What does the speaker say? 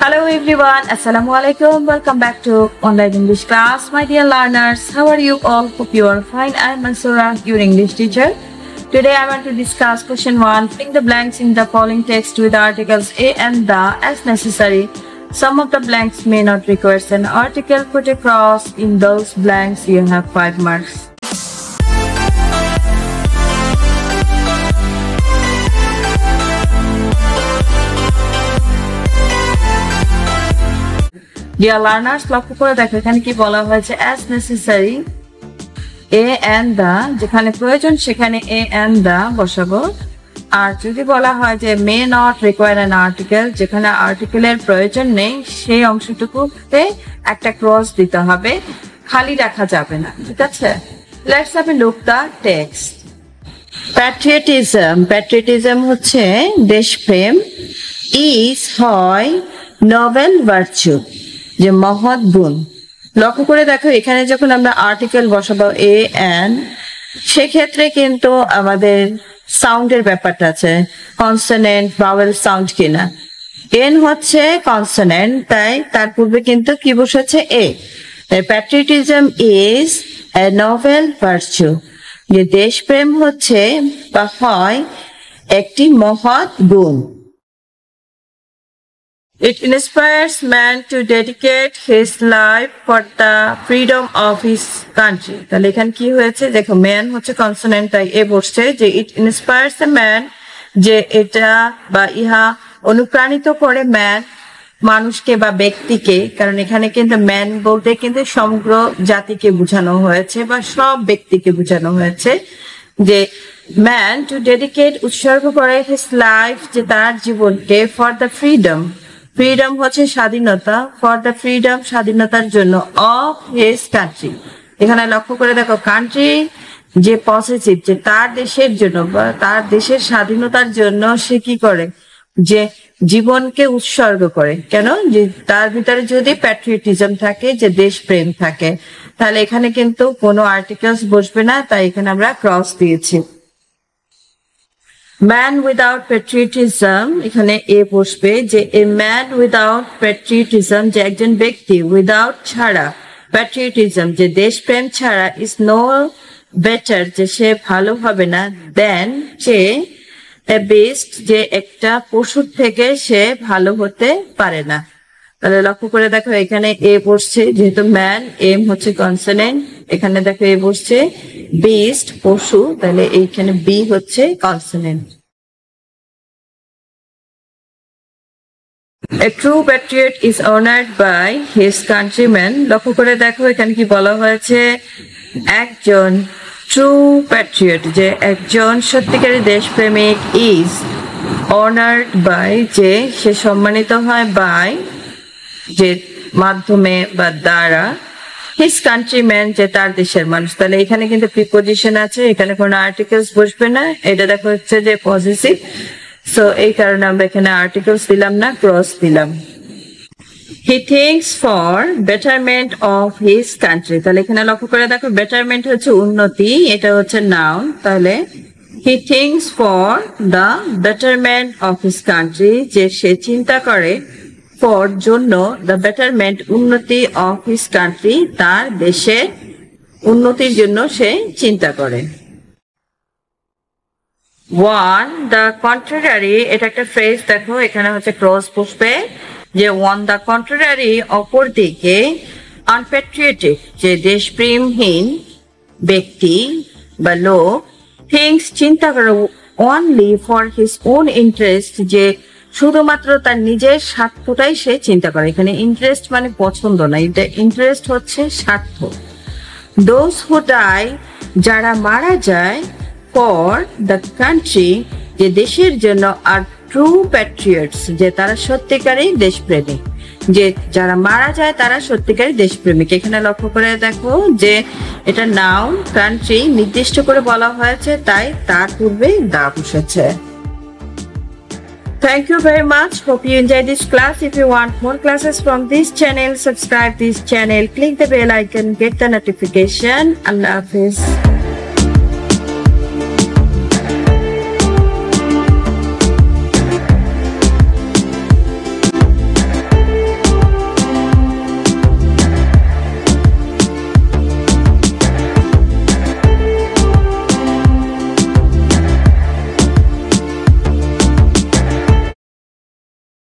Hello everyone, Assalamu alaikum. Welcome back to online English class. My dear learners, how are you all? Hope you are fine. I am Mansoora, your English teacher. Today I want to discuss question 1. Fill the blanks in the following text with articles a and the as necessary. Some of the blanks may not require an article. Put a cross in those blanks. You have 5 marks. Dear learners, লক্ষ্য করে দেখো এখানে কি বলা হয়েছে as necessary a and the, যেখানে প্রয়োজন সেখানে a and the বসাবো। আর যদি বলা হয় যে may not require an article, যেখানে আর্টিকেলের প্রয়োজন নেই সেই অংশটুকুতে একটা ক্রস দিতে হবে, খালি রাখা যাবে না, ঠিক আছে? Let's have a look the text. Patriotism হচ্ছে দেশপ্রেম, is হয় noble virtue, যে মহৎ গুণ। লক্ষ্য করে দেখো এখানে যখন আমরা আর্টিকেল বসাবো এ এন্ড, সেক্ষেত্রে কিন্তু আমাদের সাউন্ডের ব্যাপারটা আছে, কনসোনেন্ট ভাওয়েল সাউন্ড কিনা। এন হচ্ছে কনসোনেন্ট, তাই তার পূর্বে কিন্তু কি বসেছে a. Patriotism is a noble virtue, যে দেশপ্রেম হচ্ছে বা হয় একটি মহৎ গুণ। It inspires man to dedicate his life for the freedom of his country. তাহলে এখানে কি হয়েছে দেখো, ম্যান হচ্ছে কনসোনেন্ট, তাই এ বসছে যে ইট ইন্সপায়ার্স এ ম্যান, যে এটা বা ইহা অনুপ্রাণিত করে ম্যান মানুষকে বা ব্যক্তিকে, কারণ এখানে কিন্তু ম্যান বলতে কিন্তু সমগ্র জাতিকে বোঝানো হয়েছে বা সব ব্যক্তিকে বোঝানো হয়েছে, যে ম্যান টু ডেডিকেট উৎসর্গ করে হিজ লাইফ, যে তার জীবনকে ফর দ্য ফ্রিডম, ফ্রিডম হচ্ছে স্বাধীনতা, ফর দ্য ফ্রিডম স্বাধীনতার জন্য, অফ হিজ কান্ট্রি। এখানে লক্ষ্য করে দেখো কান্ট্রি যে পজিটিভ, যে তার দেশের জন্য বা তার দেশের স্বাধীনতার জন্য সে কি করে, যে জীবনকে উৎসর্গ করে। কেন? যে তার ভিতরে যদি প্যাট্রিয়টিজম থাকে, যে দেশপ্রেম থাকে, তাহলে এখানে কিন্তু কোনো আর্টিকেলস বসবে না, তাই এখানে আমরা ক্রস দিয়েছি। ম্যান উইদাউট প্যাট্রিয়টিজম, এখানে এ বসবে, যে এ ম্যান উইদাউট প্যাট্রিয়টিজম, যে একজন ব্যক্তি, উইদাউট ছাড়া, প্যাট্রিয়টিজম যে দেশপ্রেম ছাড়া, ইজ নো বেটার, যে সে ভালো হবে না, দেন যে এ বেস্ট, যে একটা পশুর থেকে সে ভালো হতে পারে না। তাহলে লক্ষ্য করে দেখো এখানে এ বসছে, যেহেতু ম্যান এম হচ্ছে কনসোনেন্ট, এখানে দেখো এ বসছে বেস্ট পশু, তাহলে এইখানে বি হচ্ছে consonant. A true patriot is honored by his countrymen. লক্ষ্য করে দেখো এখানে কি বলা হয়েছে, একজন ট্রু প্যাট্রিয়ট, যে একজন সত্যিকারী দেশপ্রেমিক, ইজ অনার্ড বাই, যে সে সম্মানিত হয় বাই, যে মাধ্যমে বা দ্বারা, হিজ কান্ট্রিম্যান, যে তার দেশের মানুষ। তাহলে এখানে কিন্তু প্রিপোজিশন আছে, এখানে কোনো আর্টিকেলস বসবে না, এটা দেখো হচ্ছে যে পজিটিভ, সো এই কারণে আমরা এখানে আর্টিকেলস দিলাম না, ক্রস দিলাম। He thinks for betterment of his country, তাহলে এখানে লক্ষ্য করে দেখো বেটারমেন্ট হচ্ছে উন্নতি, এটা হচ্ছে নাউন, তাহলে he thinks for the betterment of his country, যে সে চিন্তা করে, ফর জন্য, দ্য বেটারমেন্ট উন্নতি অফ হিজ কান্ট্রি, তার দেশের উন্নতির জন্য সে চিন্তা করে। ওয়ান দ্য কন্ট্রারি, এটা একটা ফ্রেজ, দেখো এখানে হচ্ছে ক্রস বসবে, যে ওয়ান দ্য কন্ট্রারি অপর দিকে, আনপ্যাট্রিয়টিক, যে দেশপ্রেমহীন ব্যক্তি বা লোক, থিংস চিন্তা করে, only for his own interest, যে শুধুমাত্র তার নিজের স্বার্থটাই সে চিন্তা করে। এখানে ইন্টারেস্ট মানে পছন্দ না, এটা ইন্টারেস্ট হচ্ছে স্বার্থ। দোজ হু ডাই, যারা মারা যায়, ফর দ্য কান্ট্রি, যে দেশের জন্য, আর ট্রু প্যাট্রিয়টস, যে তারা সত্যিকারই দেশপ্রেমিক, যে যারা মারা যায় তারা সত্যিকারই দেশপ্রেমিক। এখানে লক্ষ্য করে দেখো যে এটা নাউন, কান্ট্রি নির্দিষ্ট করে বলা হয়েছে, তাই তার পূর্বে দা বসেছে। Thank you very much. Hope you enjoyed this class. If you want more classes from this channel, subscribe this channel, click the bell icon, get the notification. Allah Hafiz.